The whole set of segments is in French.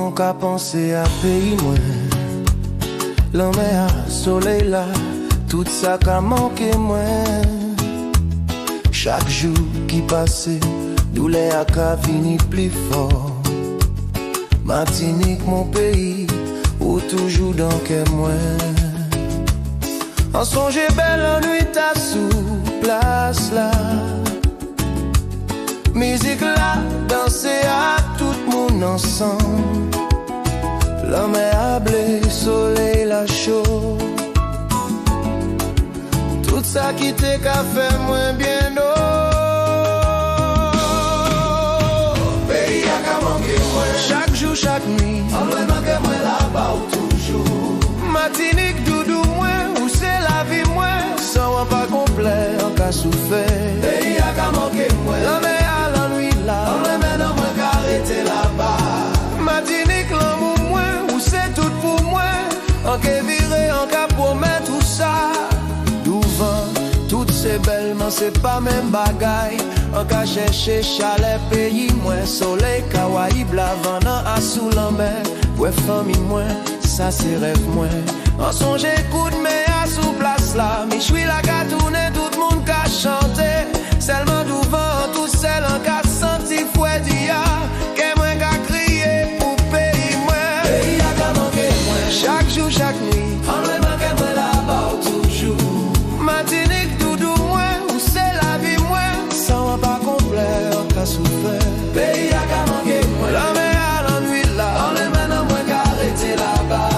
on qu'a pensé à pays moins. La mer, soleil là, tout ça qu'a manqué moins. Chaque jour qui passait, douleur a vini plus fort. Martinique, mon pays, ou toujours dans quel moins. En songe belle en nuit, t'as sous place là. Musique là, danser à tout le monde ensemble. La mer a blé, soleil la chaud. Tout ça qui t'est qu'à faire moins bien d'eau. Pays a qu'à manquer moins. Chaque jour, chaque nuit, on va manquer moins là-bas ou toujours. Martinique, doudou moins, où c'est la vie moins. Sans un pas complet, en cas souffert. Pays a qu'à manquer moins. La mer a l'ennui là, on va maintenant moins qu'arrêter là-bas. Martinique, l'amour moins, où c'est tout pour moi. En qu'est viré, en qu'à promettre tout ça. Toutes ces belles, mais c'est pas même bagaille. En cas chercher chalet, pays moins. Soleil, kawaii, blavana, à sous la mer. Ouais, famille moins, ça c'est rêve moins. En songe, écoute, mais à sous place là. Mais j'suis la gars tourner, tout le monde qu'a chanté. Seulement devant, tout seul, en cas senti fouet d'IA. Qu'est moins qu'a crié pour pays moins. Pays a qu'à manquer moins. Chaque jour, chaque nuit, on le manque moins là-bas toujours. Martinique, doudou moins, où c'est la vie moins. Sans un pas complet, on qu'a souffert. Pays a qu'à manquer moins. La mer a l'ennui là, on est maintenant moins qu'arrêter là-bas.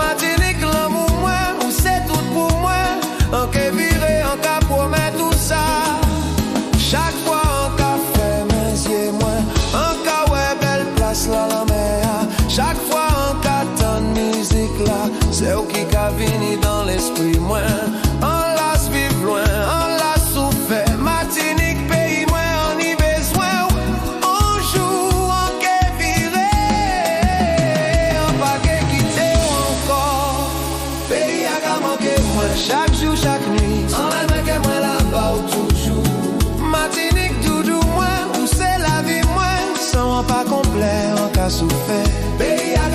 Martinique, l'amour moins, où c'est tout pour moi. On qu'a viré, on qu'a promet tout ça. Chaque fois on qu'a fait mes yeux moins. On qu'a ouais belle place là la mer. Chaque fois on qu'a tant de musique là. C'est où qui qu'a vini dans l'esprit moins. Chaque jour, chaque nuit, on a le que moi là-bas ou toujours. Martinique, doudou moins, où c'est la vie moins. Sans un pas complet, on qu'a souffert. Pays a